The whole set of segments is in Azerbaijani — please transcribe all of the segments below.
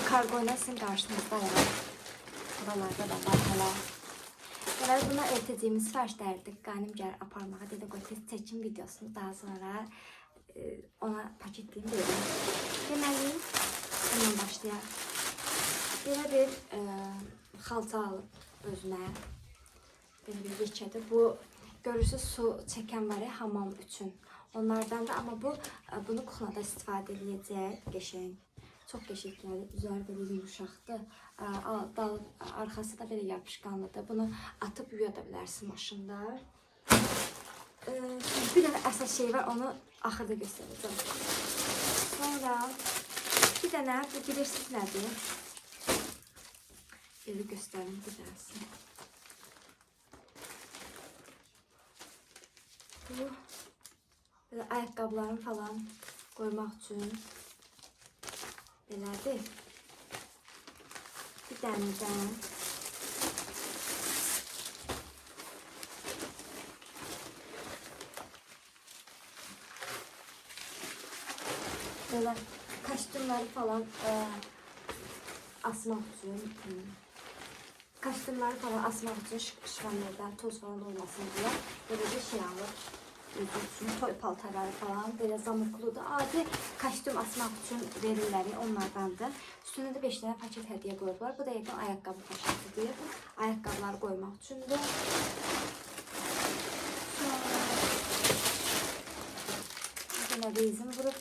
kargo ilə sizin qarşınızdayım. Buralarda da var hələ. Deməli, buna ertəciyimiz sifarişlərdir. Qaynım gəlir aparmağa, dedi qoy test çəkim videosunu daha sonra ona paketləyim dedim. Deməli, bundan başlayaq. Belə bir xalça alıb özünə. Belə bir yekədir. Bu, görürsünüz, su çəkən var ya, hamam üçün. Onlardan da, amma bunu kuxnada istifadə edəcək. Qəşəng. Çox qəşəngdir. Üzəri belə yumuşaqdır. Arxası da belə yapışqanlıdır. Bunu atıb yuya da bilərsin maşında. Bir dənə əsas şey var, onu axırda göstərəcəm. Sonra bir dənə, bu bilirsiniz nədir? Belə göstərim bir dənəsin. Bu, belə ayaqqabılarını falan qoymaq üçün belədir. Bir dənədən belə kostyumları falan asmaq üçün şifanlərdən toz falan olmasın deyə belə bir şey alır. Toy paltarları falan belə zamıqlıdır. Adi kostyum asmaq üçün verirlər, onlardandır. Üstündə də 5 dənə paket hədiyyə qoyublar. Bu da yəqin ayaqqabı paketidir. Ayaqqabıları qoymaq üçündür. Bir dənə rezin vurub.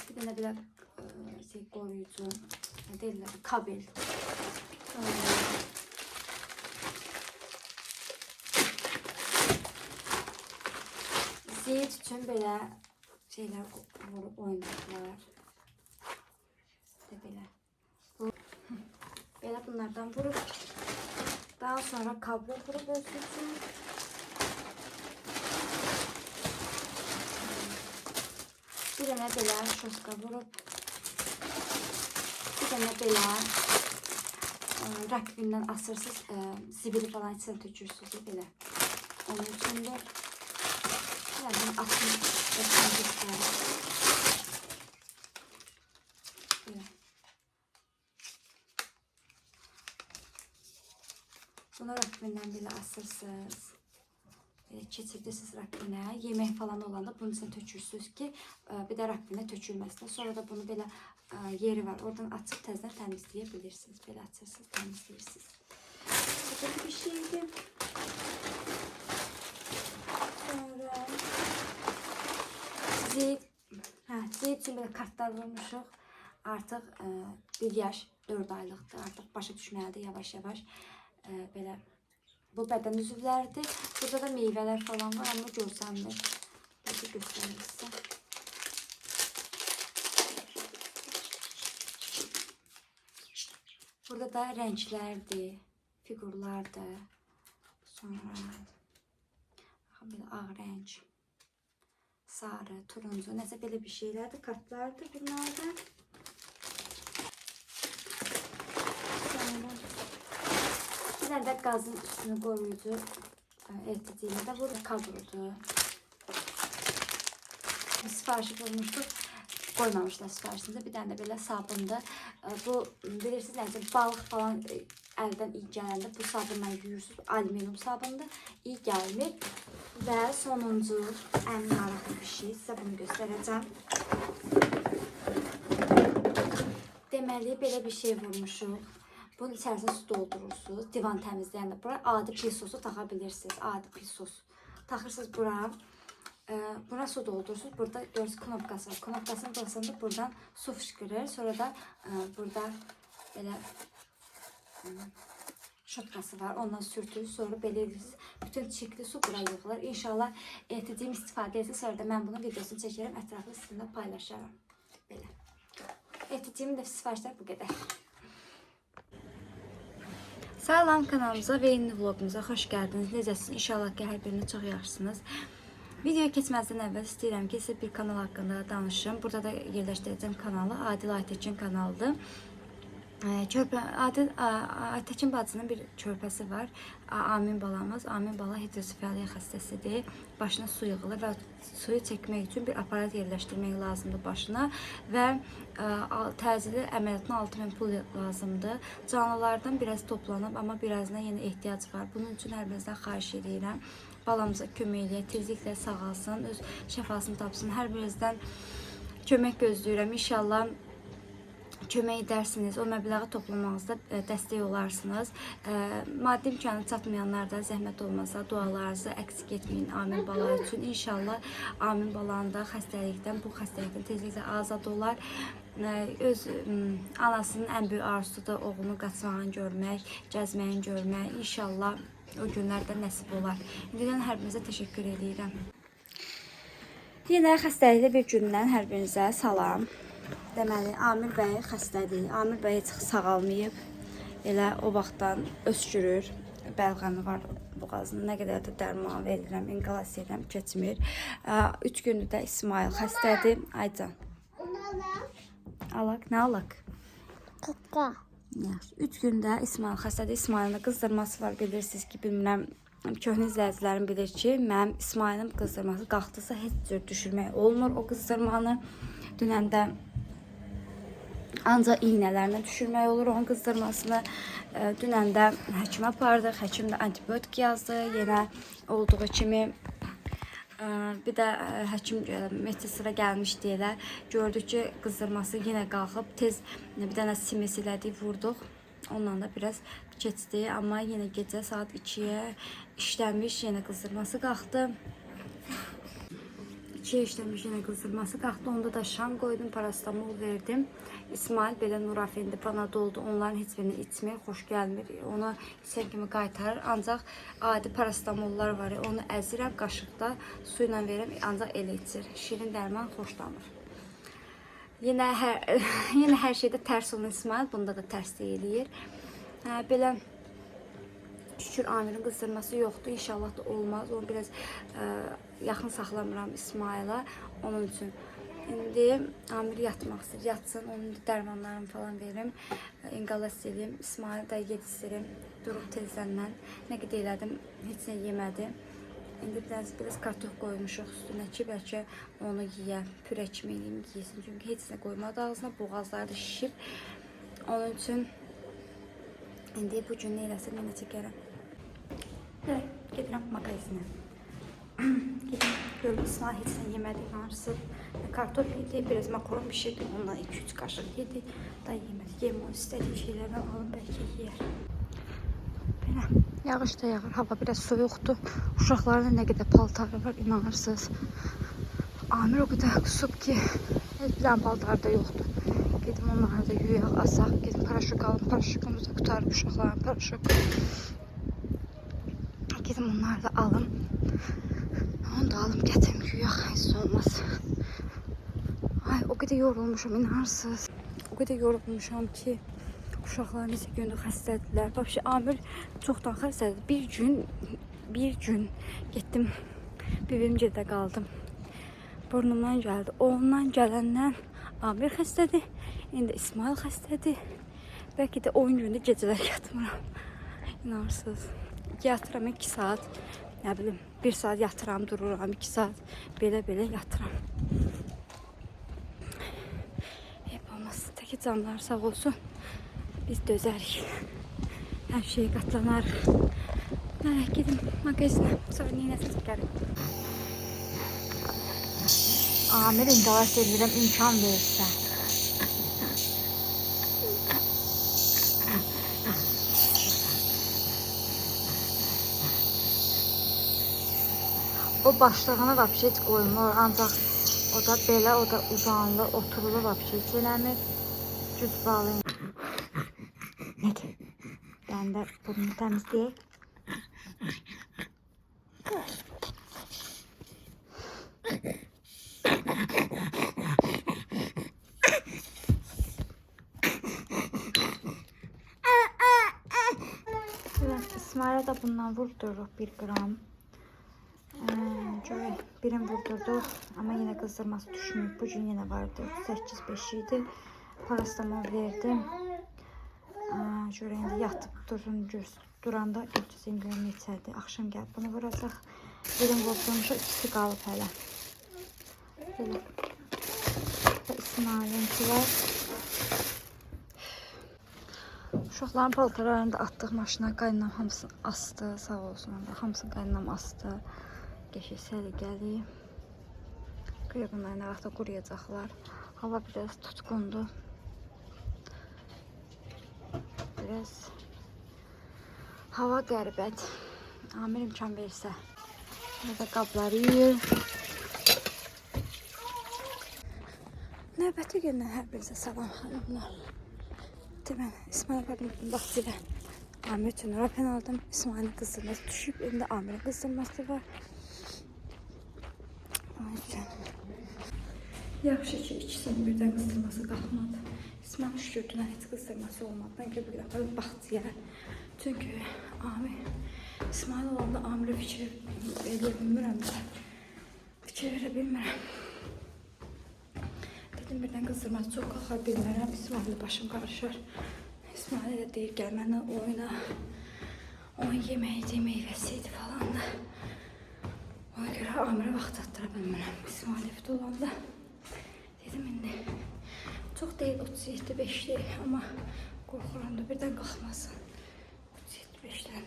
Bir dənə belə qoruyucu, nə deyirlər, kabel. Zeyt üçün belə şeylər vurub oynayırlar. Belə bunlardan vurub. Daha sonra kablo vurub özü üçün. Bir dənə belə şoska vurub. Bir dənə belə rakvindən asırsız, zibili falan içine tökürsünüz belə. Onun üçündür. Yani atmış bunu rakvindən belə asırsınız. Keçirdirsiniz rakvinə. Yemək falan olanda bunun içine tökürsünüz ki, bir də rakvinə tökülməsin. Sonra da bunu belə yeri var. Oradan açıb təzdən təmizləyə bilirsiniz. Belə açırsınız, təmizləyirsiniz. Böyle bir şeydir. Zeyt üçün belə kartlar vurmuşuq. Artıq 1 yaş 4 aylıqdır. Artıq başa düşməlidir yavaş-yavaş. Belə bu bədən üzvləridir. Burada da meyvələr falan var, amma görsənmir. Burada göstərim sizə. Burada da rənglərdir, figurlardır. Sonra belə ağ rəng. Sarı, turuncu, nəsə belə bir şeylərdir, kartlardır bunlardan. Bir dənə də qazın üstünü qoruyucu ertəciylə də vurur, kablodur. Sifarişi vurmuşduq, qoymamışlar sifarişində. Bir dənə də belə sabundur. Bu, bilirsiniz, nədir, balıq falan əldən iyi gələndə bu sabunla yuyursunuz. Alüminium sabundur, iyi gəlmir. Və sonuncu, ən maraqlı bir şey, sizə bunu göstərəcəm. Deməli, belə bir şey vurmuşuq. Bunun içərisinə su doldurursunuz. Divan təmizləyəndə bura adi pisosu taxa bilirsiniz. Adi pisos. Taxırsınız bura. Buna su doldurursunuz. Burada görürsünüz knopkası var. Knopkasını basanda buradan su fışkırır. Sonra da burada belə şotkası var. Ondan sürtür. Sonra belə edirsiniz. Bütün çirkli su bura yığılır. İnşallah ertəciyim istifadə etsin. Sonra da mən bunun videosunu çəkərəm. Ətraflı sizinlə paylaşarım. Belə. Ertəciyimin də sifarişlər bu qədər. Salam, kanalımıza və yeni vlogumuza xoş gəldiniz. Necəsiniz? İnşallah ki, hər birini çox yaxşısınız. Videoya keçməzdən əvvəl istəyirəm ki, sizə bir kanal haqqında danışım. Burada da yerləşdirəcəm kanalı Adil Aytekin kanalıdır. Körpə Aytəkin bacının bir körpəsi var. Amin balamız. Amin bala hidrosefaliya xəstəsidir. Başına su yığılır və suyu çəkmək üçün bir aparat yerləşdirmək lazımdır başına və təcili əməliyyatına 6000 pul lazımdır. Canlılardan biraz toplanıb, amma birazına yenə ehtiyac var. Bunun üçün hər birinizdən xahiş edirəm. Balamıza kömək eləyək, tezliklə sağalsın, öz şəfasını tapsın. Hər birinizdən kömək gözləyirəm. İnşallah kömək edərsiniz, o məbləği toplamağınızda dəstək olarsınız. Maddi imkanı çatmayanlar da zəhmət olmasa dualarınızı əksik etməyin Amin bala üçün. İnşallah Amin balanın da bu xəstəlikdən tezliklə azad olar. Öz anasının ən böyük arzusu da oğlunu qaçmağını görmək, gəzməyini görmək. İnşallah o günlərdə nəsib olar. İndidən hər birinizə təşəkkür edirəm. Yenə xəstəlikli bir gündən hər birinizə salam. Deməli, Amir bəy xəstədir. Amir bəy heç sağalmayıb. Elə o vaxtdan öskürür. Bəlğəmi var boğazında. Nə qədər də dərman verirəm, inqalasiya edirəm, keçmir. 3 gündür də İsmail xəstədir. Aycan. Alaq, nə alaq? Qıqqa. 3 gündə İsmail xəstədir. İsmailin qızdırması var, bilirsiniz ki, bilmirəm. Köhnə izləyicilərim bilir ki, mənim İsmailin qızdırması qalxdısa heç cür düşürmək olmur o qızdırmanı. Dünəndə ancaq iğnələrlə düşürmək olur onun qızdırmasını. Dünəndə həkimə apardıq, həkim də antibiotik yazdı. Yenə olduğu kimi bir də həkim medsestra gəlmişdi elə. Gördük ki, qızdırması yenə qalxıb. Tez bir dənə simis elədik, vurduq. Ondan da biraz keçdi. Amma yenə gecə saat 2-yə işləmiş, yenə qızdırması qalxdı. 2-yə işləmiş, yenə qızdırması qalxdı. Onda da şam qoydum, parastamol verdim. İsmail belə Nurafendir, Panadoldur. Onların heç birini içmir, xoş gəlmir. Onu içən kimi qaytarır. Ancaq adi parastamollar var. Onu əzirəm, qaşıqda su ilə verirəm, ancaq elə içir. Şirin dərman xoşlanır. Yenə hər şeydə tərs olan İsmail bunda da tərslik eləyir. Belə şükür Amirin qızdırması yoxdur. İnşallah da olmaz. Onu biraz yaxın saxlamıram İsmaila. Onun üçün indi Amir yatmaq istəyir. Yatsın. Onun dərmanlarını falan verim. İnqalasiya edeyim. İsmail da yedizdirim. Durub tezləndən. Nə qədər elədim, heç nə yemədi. İndi biraz kartof qoymuşuq üstünə ki, bəlkə onu yiyə, pürə kimi yesin. Çünki heç nə qoymadı ağzına, boğazları da şişib. Onun üçün indi bu gün nə eləsin, yenə çəkərəm. Gedirəm mağazinə. Gedim, görüm İsmail heç nə yemədi, narsı. Kartof yedi, biraz makaron pişirdi, ondan 2-3 qaşıq yedi. Da yemədi, yem o istədiyi şeylərdən alın, bəlkə yiyər. Belə. Yağış da yağır, hava biraz soyuqdur. Uşaqların nə qədər paltarı var, inanırsınız. Amir o qədər qusub ki, heç bir dənə paltarı da yoxdur. Gedim onları da yuyaq, asaq, gedim paraşok alım, paraşokumuz da qutarıb uşaqların paraşoku. Gedim onları da alım. Onu da alım, gətirim, yuyaq, heç olmaz. Ay, o qədər yorulmuşum, inanırsınız. O qədər yorulmuşam ki, uşaqlar neçə gündür xəstədirlər. Vəbşi Amir çoxdan xəstədir. Bir gün getdim, bibimcədə qaldım. Burnumdan gəldi. Ondan gələndən Amir xəstədir. İndi İsmail xəstədir. Bəlkə də 10 gündə gecələr yatmıram. İnanırsınız. Yatıram 2 saat. Nə bilim, 1 saat yatıram, dururam, 2 saat. Belə yatıram. Hep olmaz. Təki canlar sağ olsun. Biz dözərik. Hər şeyə qatlanarıq. Gedim mağazinə. Sonra neynəsə çəkərim. Amir indavaş edirəm, imkan verirsə. O başlığını vəbşə heç qoymur. Ancaq o da belə, o da uzanlı, oturulu vəbşə heç eləmir. Güc bağlayın. Nədir? Ben de bunu temizleyeyim. Evet, İsmail'e de bundan vurdurup 1 gram. Şöyle birini vurdurduk ama yine kızdırması düşmüyor. Bugün yine vardı. 8-5 idi. Parastamol verdim. Şöyle indi yatıb duranda götürsün görüm neçədir. Axşam gəlib bunu vuracaq. Birim vurduğumuşa ikisi qalıb hələ. Belə. İsmail'inki var. Uşaqların paltarlarını da atdıq maşına. Qaynanam hamısını astı. Sağ olsun. Hamısını qaynanam astı. Geçir səliqəli. Qıya bunlar nə vaxtda quruyacaqlar. Hava biraz tutqundu. Biraz hava qəribədir. Amir imkan verirsə. Burada qabları yiyir. Növbəti gündən hər birinizə salam xanımlar. Mən İsmail Fəqrəddin vaxtilə Amir üçün rapen aldım. İsmail'in qızdırması düşüb. İndi Amir'in qızdırması var. Yaxşı ki, ikisinin birdən qızdırması qalxmadı. İsmail şükür dünən heç qızdırması olmadı. Mən görə bir aparıb baxtıya. Çünki Amir, İsmail olanda Amir'e fikir eləyə bilmirəm də. Fikir verə bilmirəm. Dedim birdən qızdırması çox qalxar bilmirəm. İsmail'le başım qarışır. İsmail də deyir gəl mənə oyna. Oyun yeməyi, meyvəsiydi falan da. Ona görə Amir'e vaxt atdıra bilmirəm. İsmail evdə olanda. Dedim indi. Çox deyil 37-5'dir amma qorxuram da birdən qalxmasın. 37-5'dən.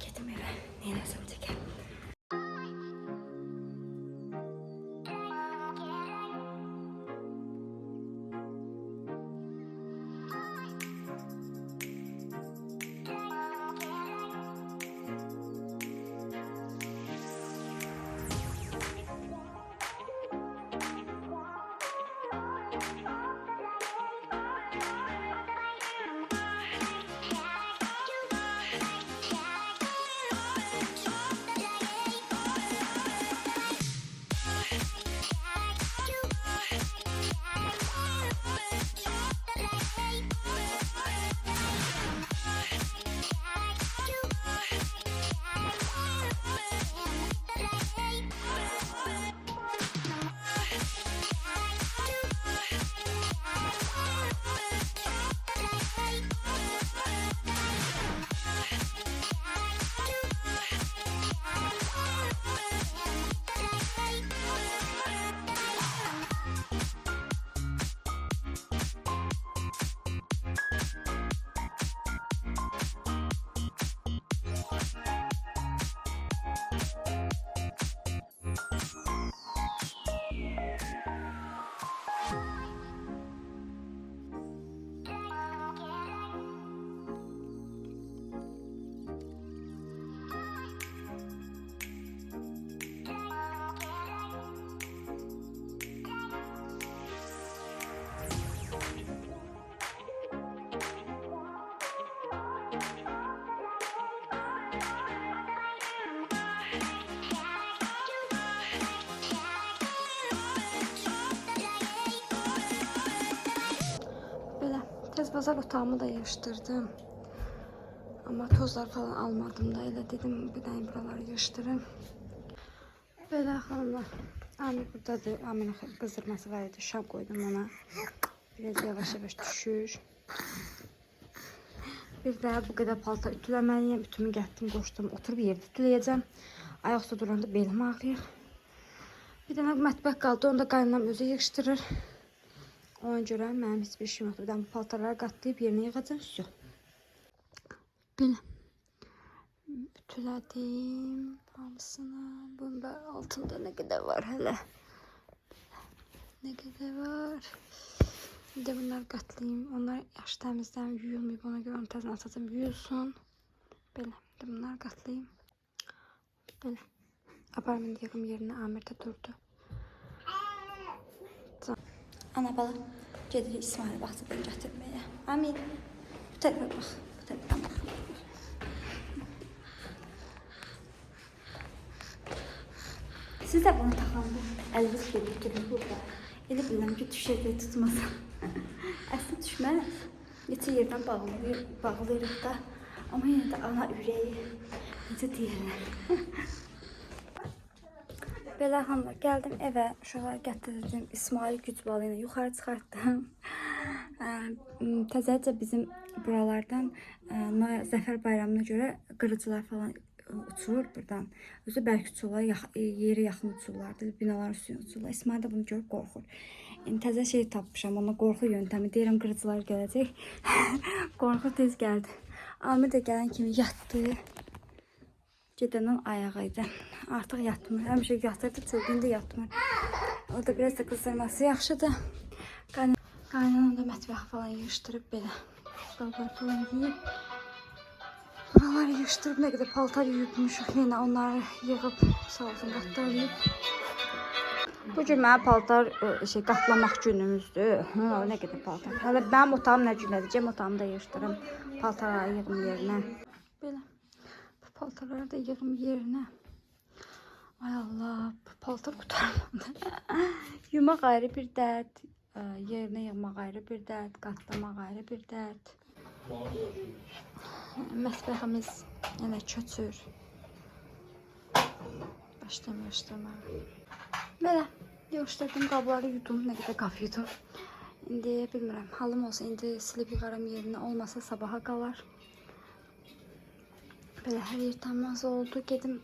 Gedim evə. Neyləsəm çəkəm. Tez bazar otağımı da yığışdırdım. Ama tozlar falan almadım da elə dedim bir tane buraları yığışdırım. Belə xanımlar. Amir buradadır. Amir'in qızdırması var idi. Şam koydum ona. Biraz yavaş yavaş düşür. Bir də bu qədər paltar ütüləməliyim. Ütümü gətirdim, qoşdum. Oturub yerdə ütüləyəcəm. Ayaqda duranda belim ağrıyır. Bir dənə mətbəx qaldı. Onu da qaynanam özü yığışdırır. Ona görə mənim heç bir işim yoxdur. Bir bu paltarları qatlayıb yerinə yığacam. Yox. Belə. Ütülədim hamısını. Bunda altında nə qədər var hələ. Nə qədər var. Bir də bunları qatlayayım. Onlar yaş təmizdən yuyulmayıb. Ona görə onu təzən atacağım. Yuyulsun. Belə. Bir də bunları qatlayayım. Belə. Aparım yığım yerinə. Amir də durdu. Ana bala gedirik İsmail vaxtıdan gətirməyə. Amin. Bu tərəfə bax. Bu tərəfə bax. Siz də bunu taxanda əliniz götürün burada. Elə bilirəm ki, düşəcək tutmasam. Əslində düşməz. Neçə yerdən bağlayırıq da. Amma yenə də ana ürəyi necə deyirlər. Belə xanımlar, gəldim evə, uşaqları gətirdim, İsmail güc balı ilə yuxarı çıxartdım. Təzəcə bizim buralardan Zəfər bayramına görə qırıcılar falan uçur buradan. Özü bəlkə uçurlar, yeri yaxın uçurlardı, binaların üstünə uçurlar. İsmail də bunu görüb qorxur. Təzə şey tapmışam, ona qorxu yöntəmi. Deyirəm qırıcılar gələcək. Qorxu tez gəldi. Amir də gələn kimi yatdı. Gedəndən ayağı idi. Artıq yatmır. Həmişə yatırdı, çöldüyündə yatmır. O da biraz da qızdırması yaxşıdır. Qaynanam da mətbəx falan yığışdırıb belə. Qablar falan yiyib. Buraları yığışdırıb, nə qədər paltar yuyubmuşuq. Yenə onları yığıb, sağ olsun, qatdalayıb. Bugün mənə paltar qatlamaq günümüzdür. Nə qədər paltar. Hələ mənim otağım nə günədir? Cem otağımı da yığışdırım. Paltarları yığım yerinə. Belə. Bu paltarları da yığım yerinə. Ay Allah, bu paltar qutarmadı. Yumaq ayrı bir dərd. Yerinə yığmaq ayrı bir dərd, qatlamaq ayrı bir dərd. Mətbəximiz yenə köçür. Başlamı yığışdırmağa. Belə, yığışdırdım, qabları yudum, nə qədər qab yudum. İndi bilmirəm, halım olsa indi silib yığaram yerinə, olmasa sabaha qalar. Belə hər yer tamaz oldu. Gedim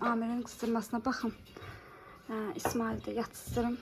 Amirin qızdırmasına baxım. İsmail'i də yatızdırım.